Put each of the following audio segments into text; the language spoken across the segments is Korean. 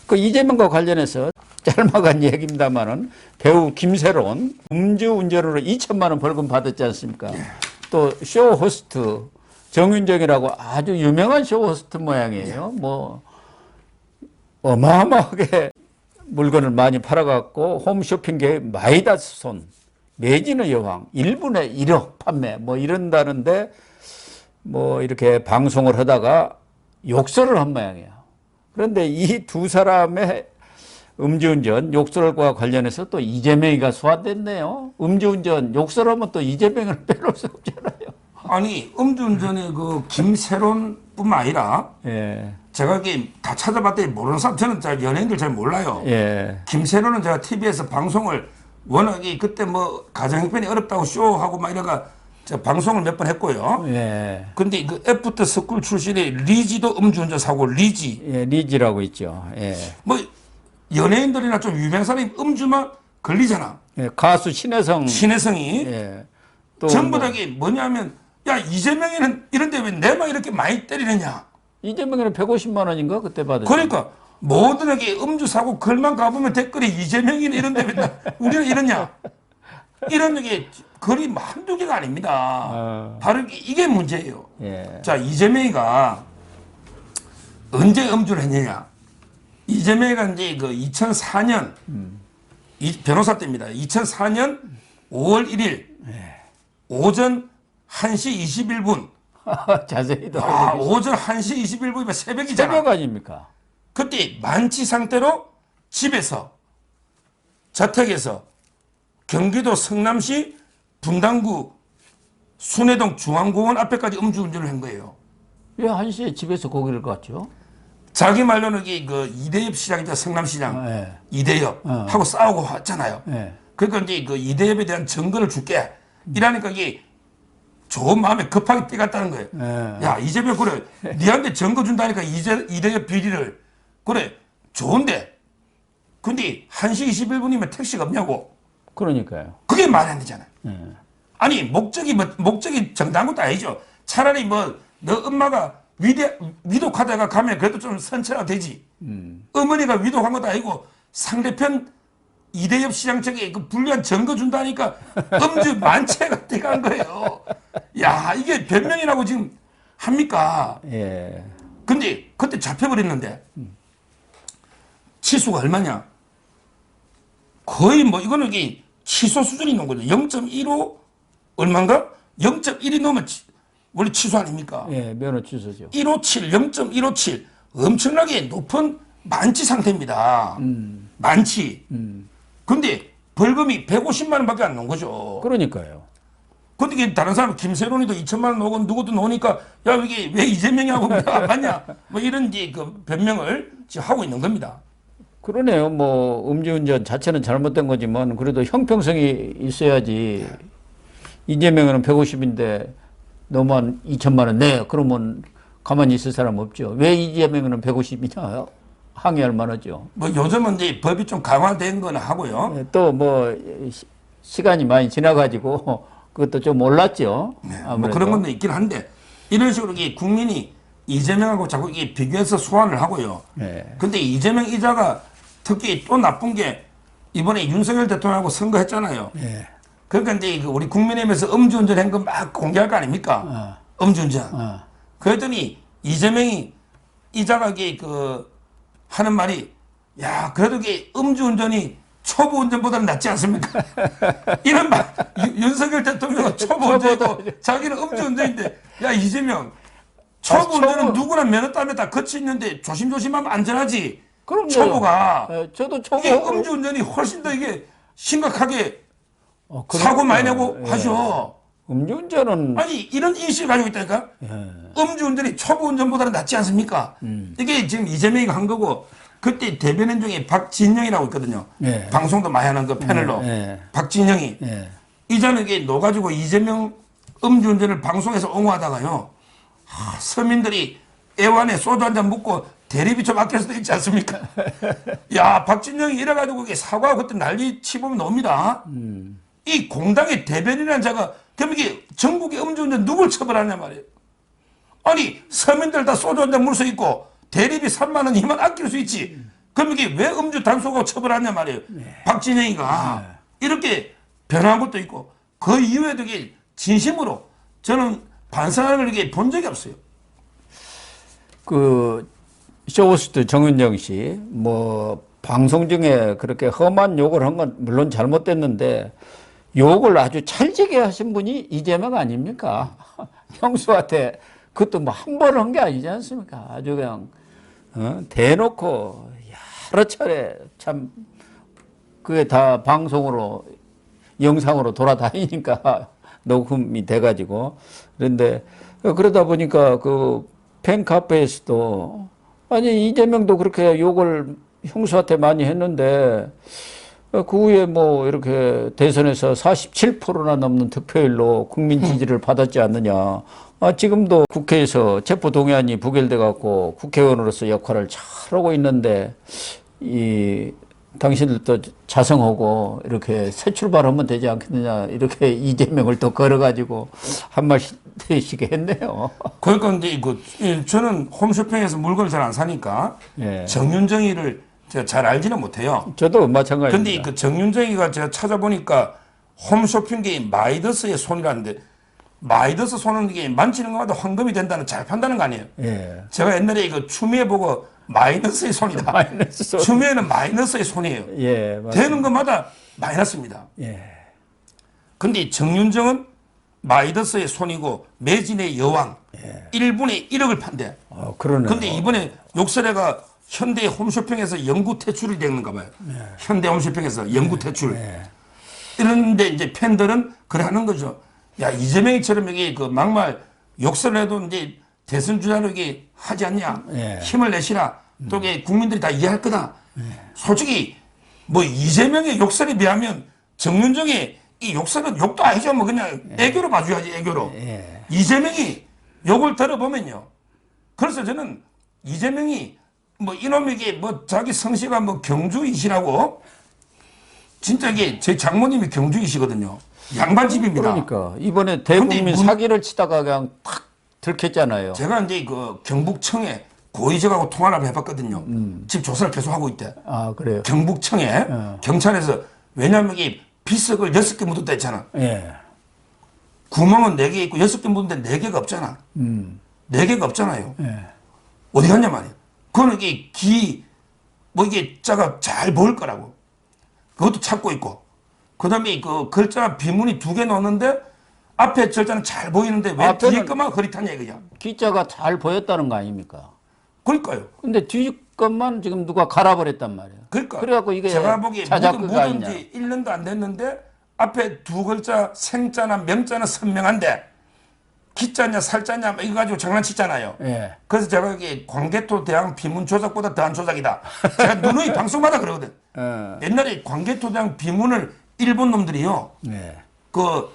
그 이재명과 관련해서 짧아간 얘기입니다만은 배우 김세론 음주운전으로 2천만 원 벌금 받았지 않습니까? 또 쇼 호스트 정윤정이라고 아주 유명한 쇼 호스트 모양이에요. 뭐 어마어마하게 물건을 많이 팔아갖고 홈쇼핑계의 마이다스 손, 매진의 여왕, 1분에 1억 판매 뭐 이런다는데 뭐 이렇게 방송을 하다가 욕설을 한 모양이에요. 그런데 이 두 사람의 음주운전 욕설과 관련해서 또 이재명이가 소환됐네요. 음주운전 욕설하면 또 이재명을 빼놓을 수 없잖아요. 아니 음주운전의 그 김세론뿐만 아니라 예. 제가 이게 다 찾아봤더니 모르는 사람 저는 잘 연예인들 잘 몰라요. 예. 김세론은 제가 TV에서 방송을 워낙에 그때 뭐 가정 형편이 어렵다고 쇼하고 막 이래가 제가 방송을 몇 번 했고요. 예. 근데 그 애프터 스쿨 출신의 리지도 음주운전 사고 리지. 예, 리지라고 있죠. 예. 뭐 연예인들이나 좀 유명한 사람이 음주만 걸리잖아. 예, 가수 신혜성. 신혜성이. 예. 또 전부 뭐 다 이게 뭐냐면 야 이재명이는 이런데 왜 내만 이렇게 많이 때리느냐. 이재명이는 150만 원인가 그때 받았죠. 그러니까 모든에게 음주 사고 글만 가보면 댓글에 이재명이는 이런데 왜 우리는 이러냐. 이런 게 글이 한두 개가 아닙니다. 바로 이게 문제예요. 예. 자 이재명이가 언제 음주를 했느냐. 이재명이가 이제 그 2004년 변호사 때입니다. 2004년 5월 1일 오전 1시 21분. 자세히 더. 오전 1시 21분이면 새벽이잖아. 새벽 아닙니까? 그때 만취 상태로 집에서 자택에서 경기도 성남시 분당구 순회동 중앙공원 앞에까지 음주운전을 한 거예요. 왜 1시에 집에서 고기를 갔죠? 자기 말로는 그 이대엽 시장이죠. 성남시장. 예. 이대엽 하고 싸우고 왔잖아요. 예. 그러니까 이제 그 이대엽에 대한 증거를 줄게. 이러니까 이게 좋은 마음에 급하게 뛰갔다는 거예요. 예. 야 이재명 그래 니한테 증거 준다니까 이대엽 비리를 그래 좋은데 근데 1시 21분이면 택시가 없냐고. 그러니까요. 그게 말이 안 되잖아요. 예. 아니 목적이 정당한 것도 아니죠. 차라리 뭐 너 엄마가 위독하다가 가면 그래도 좀 선처가 되지. 어머니가 위독한 것도 아니고 상대편 이대엽 시장 쪽에 그 불리한 증거 준다니까 음주 만취가 돼간 거예요. 야 이게 변명이라고 지금 합니까? 예. 근데 그때 잡혀버렸는데 치수가 얼마냐? 거의 뭐 이거는 이게 취소 수준이 있는 거죠. 0.15 얼마인가? 0.1이 넘으면 원래 취소 아닙니까? 예, 면허 취소죠. 157, 0.157 엄청나게 높은 만취 상태입니다. 만취. 근데 벌금이 150만 원밖에 안 나온 거죠. 그러니까요. 근데 다른 사람 김세론이도 2천만 원 나오고 누구도 나오니까 야 이게 왜 이재명이 하고 안 맞냐? 뭐 이런 이제 그 변명을 지금 하고 있는 겁니다. 그러네요. 뭐 음주운전 자체는 잘못된 거지만 그래도 형평성이 있어야지. 이재명은 150인데 너만 2천만 원 내. 그러면 가만히 있을 사람 없죠. 왜 이재명은 150이냐? 항의할 만하죠. 뭐 요즘은 이제 법이 좀 강화된 건 하고요. 또 뭐 시간이 많이 지나가지고 그것도 좀 올랐죠. 네, 뭐 아무래도. 그런 것도 있긴 한데 이런 식으로 이게 국민이 이재명하고 자꾸 이게 비교해서 소환을 하고요. 네. 근데 이재명 이자가 특히 또 나쁜 게 이번에 윤석열 대통령하고 선거했잖아요. 네. 그러니까 이제 그 우리 국민의힘에서 음주운전 한 거 막 공개할 거 아닙니까? 음주운전. 그랬더니 이재명이 이자가 이게 그 하는 말이 야 그래도 이게 음주운전이 초보 운전보다는 낫지 않습니까? 이런 말 윤석열 대통령은 초보 운전이고 자기는 음주운전인데 야 이재명 초보 운전은 누구나 면허 따면 다 거치 있는데 조심조심하면 안전하지. 그럼요. 초보가 저도 초보 이게 음주운전이 훨씬 더 이게 심각하게 사고 많이 내고 하죠. 음주운전은 아니 이런 인식을 가지고 있다니까. 음주운전이 초보운전보다는 낫지 않습니까? 이게 지금 이재명이가 한 거고 그때 대변인 중에 박진영이라고 있거든요. 예. 방송도 많이 하는 그 패널로 박진영이 이자는 이게 넣어가지고 이재명 음주운전을 방송에서 옹호하다가요. 서민들이 애완에 소주 한 잔 먹고 대리비 좀 아낄 수도 있지 않습니까? 야 박진영이 이래가지고 이게 사과하고 그때 난리 치보면 나옵니다. 이 공당의 대변인이라는 자가 그럼 이게 전국의 음주운전 누굴 처벌하냐 말이에요. 아니 서민들 다 소주 한 잔 물 수 있고 대리비 3만 원 2만 아낄 수 있지. 그럼 이게 왜 음주 단속하고 처벌하냐 말이에요. 박진영이가 이렇게 변한 것도 있고 그 이후에도 이게 진심으로 저는 반성하는 걸 이게 본 적이 없어요. 그 쇼호스트 정윤정 씨 뭐 방송 중에 그렇게 험한 욕을 한 건 물론 잘못됐는데 욕을 아주 찰지게 하신 분이 이재명 아닙니까? 형수한테 그것도 뭐 한 번 한 게 아니지 않습니까? 아주 그냥 대놓고 여러 차례 참 그게 다 방송으로 영상으로 돌아다니니까 녹음이 돼가지고 그런데 그러다 보니까 그 팬카페에서도 아니 이재명도 그렇게 욕을 형수한테 많이 했는데 그 후에 뭐 이렇게 대선에서 47%나 넘는 득표율로 국민 지지를 받았지 않느냐. 지금도 국회에서 체포동의안이 부결돼 갖고 국회의원으로서 역할을 잘하고 있는데 이 당신들도 자성하고 이렇게 새 출발하면 되지 않겠느냐 이렇게 이재명을 또 걸어가지고 한 말씩 했네요. 그러니까 이제 저는 홈쇼핑에서 물건을 잘 안 사니까 정윤정이를 제가 잘 알지는 못해요. 저도 마찬가지입니다. 근데 그 정윤정이가 제가 찾아보니까 홈쇼핑계의 마이더스의 손이라는데 마이더스 손은 이게 만지는 것마다 황금이 된다는 잘 판다는 거 아니에요? 예. 제가 옛날에 이거 추미애 보고 마이너스의 손이다. 마이너스 손. 추미애는 마이너스의 손이에요. 예, 맞습니다. 되는 것마다 마이너스입니다. 예. 근데 정윤정은 마이너스의 손이고 매진의 여왕 1분에 1억을 판대. 그러네. 근데 이번에 욕설애가 현대 홈쇼핑에서 영구 퇴출이 되는가 봐요. 현대 홈쇼핑에서 영구 퇴출. 이런데 이제 팬들은 그래 하는 거죠. 야, 이재명이처럼 여기 그 막말 욕설을 해도 이제 대선 주자로 이게 하지 않냐. 힘을 내시라. 또 이게 국민들이 다 이해할 거다. 솔직히 뭐 이재명의 욕설에 비하면 정윤정의 이 욕설은 욕도 아니죠. 뭐 그냥 애교로 봐줘야지, 애교로. 이재명이 욕을 들어보면요. 그래서 저는 이재명이 뭐 이놈에게 뭐 자기 성씨가 뭐 경주이시라고 진짜 이게 제 장모님이 경주이시거든요. 양반집입니다. 그러니까 이번에 대국민 사기를 치다가 그냥 탁 들켰잖아요. 제가 이제 그 경북청에 고의적하고 통화를 한번 해봤거든요. 지금 조사를 계속 하고 있대. 아, 그래요? 경북청에 경찰에서 왜냐하면 이게 비석을 6개 묻었다 했잖아. 예. 구멍은 4개 있고 6개 묻었는데 4개가 없잖아. 4개가 없잖아요. 예. 어디 갔냐 말이야. 그거는 이게 뭐 이게 자가 잘 보일 거라고. 그것도 찾고 있고. 그 다음에 그 글자 비문이 2개 넣었는데 앞에 글자는 잘 보이는데 왜 뒤에 것만 흐릿하냐 이거야. 기자가 잘 보였다는 거 아닙니까? 그러니까요. 근데 뒤 것만 지금 누가 갈아버렸단 말이에요. 그러니까. 그래갖고 이게 제가 보기에 자작극가 묻은 지 1년도 안 됐는데 앞에 2글자 생자나 명자는 선명한데 기자냐 살자냐 뭐 이거 가지고 장난치잖아요. 예. 그래서 제가 여기 광개토 대왕 비문 조작보다 더한 조작이다. 제가 누누이 방송마다 그러거든. 옛날에 광개토 대왕 비문을 일본 놈들이요. 예. 그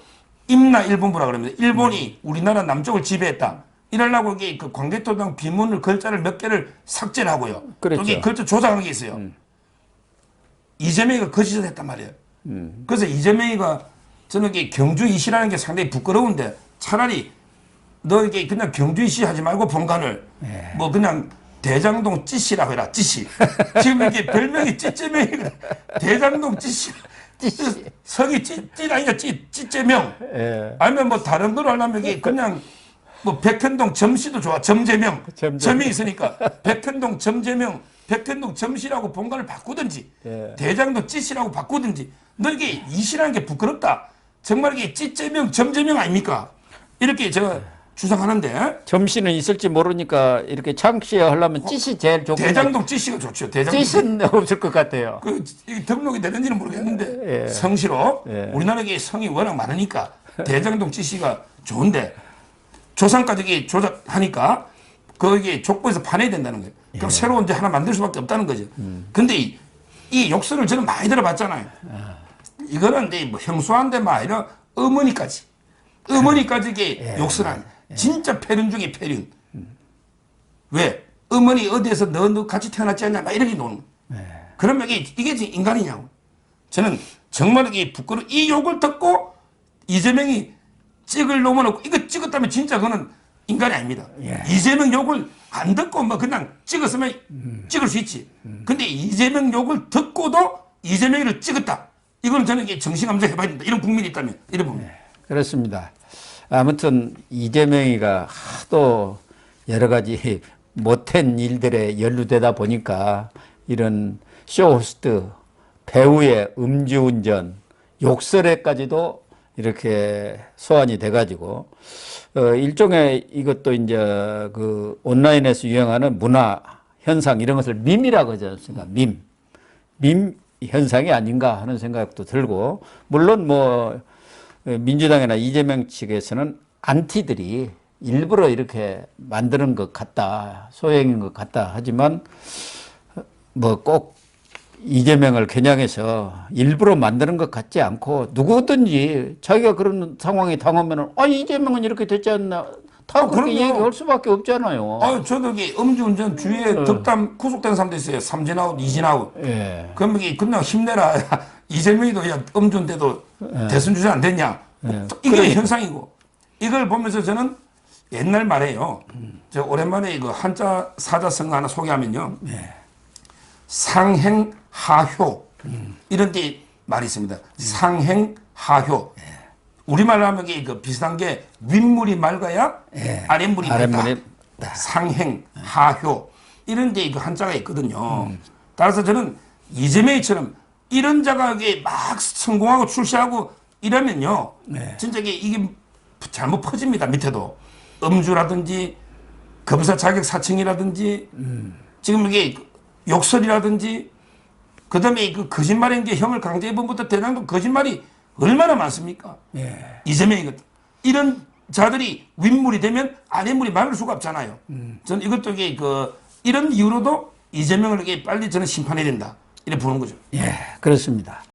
임나 일본부라 그럽니다. 일본이 우리나라 남쪽을 지배했다. 이러려고 이게 그 광개토 대왕 비문을 글자를 몇 개를 삭제를 하고요. 그랬죠. 여기 글자 조작한 게 있어요. 이재명이가 거짓을 했단 말이에요. 그래서 이재명이가 저는 이게 경주이시라는 게 상당히 부끄러운데 차라리 너 이게 그냥 경주이시 하지 말고 본관을 뭐 그냥 대장동 찌씨라고 해라. 찌씨. 지금 이게 별명이 찌재명이거든. 대장동 찌씨. 성이 찌 아니냐 찌재명. 아니면 뭐 다른 걸 하려면 이게 그냥 뭐 백현동 점씨도 좋아. 점재명. 점이 있으니까 백현동 점재명, 백현동 점씨라고 본관을 바꾸든지 대장동 찌씨라고 바꾸든지 너 이게 이시라는 게 부끄럽다. 정말 이게 찌재명, 점재명 아닙니까? 이렇게 제가 주장하는데 점씨는 있을지 모르니까 이렇게 창시에 하려면 찌씨 제일 좋고 대장동 찌씨가 좋죠. 대장동 찌씨는 없을 것 같아요. 그 등록이 되는지는 모르겠는데 성시로 우리나라에 성이 워낙 많으니까 대장동 찌씨가 좋은데 조상까지 조작하니까 거기에 족보에서 판해야 된다는 거예요. 그럼 새로운 데 하나 만들 수밖에 없다는 거죠. 근데 이 욕설을 저는 많이 들어봤잖아요. 이거는 이제 뭐 형수한테 막 이런 어머니까지 이게 욕설하는 진짜 폐륜 중에 폐륜. 왜? 어머니 어디에서 너 같이 태어났지 않냐 막 이렇게 노는 거예요. 그러면 이게 지금 인간이냐고. 저는 정말 이게 이 욕을 듣고 이재명이 찍을 놈은 없고 이거 찍었다면 진짜 그거는 인간이 아닙니다. 예. 이재명 욕을 안 듣고 뭐 그냥 찍었으면 찍을 수 있지. 근데 이재명 욕을 듣고도 이재명이를 찍었다. 이건 저는 이게 정신감정 해봐야 된다. 이런 국민이 있다면 이런 부분. 그렇습니다. 아무튼 이재명이가 하도 여러 가지 못한 일들에 연루되다 보니까 이런 쇼호스트, 배우의 음주운전, 욕설에까지도 이렇게 소환이 돼가지고 일종의 이것도 이제 그 온라인에서 유행하는 문화 현상 이런 것을 밈이라고 하지 않습니까? 밈 현상이 아닌가 하는 생각도 들고 물론 뭐 민주당이나 이재명 측에서는 안티들이 일부러 이렇게 만드는 것 같다, 소행인 것 같다 하지만 뭐 꼭 이재명을 겨냥해서 일부러 만드는 것 같지 않고 누구든지 자기가 그런 상황에 당하면은 이재명은 이렇게 됐지 않나 다 그렇게 그럼요. 얘기할 수밖에 없잖아요. 저도 여기 음주운전 주위에 덕담 구속된 사람도 있어요. 삼진아웃, 이진아웃. 예. 그럼 이게 그냥 힘내라. 이재명이도 야 음주운전도 대선 주자 안 됐냐. 이게 현상이고 이걸 보면서 저는 옛날 말에요. 저 오랜만에 이거 한자 사자성 하나 소개하면요. 상행하효 이런 데 말이 있습니다. 상행하효. 우리말로 하면 이게 그 비슷한 게 윗물이 맑아야 아랫물이 맑다. 상행하효 이런 데 그 한자가 있거든요. 따라서 저는 이재명이처럼 이런 자가 이게 막 성공하고 출세하고 이러면요. 진짜 이게 잘못 퍼집니다. 밑에도 음주라든지 검사 자격 사칭이라든지 지금 이게 욕설이라든지 그다음에 그 거짓말인 게 형을 강제해본부터 대장도 거짓말이 얼마나 많습니까? 이재명이 이런 자들이 윗물이 되면 아랫물이 막을 수가 없잖아요. 저는 이것도 이게 이런 이유로도 이재명을 이게 빨리 저는 심판해야 된다. 이렇게 보는 거죠. 예, 그렇습니다.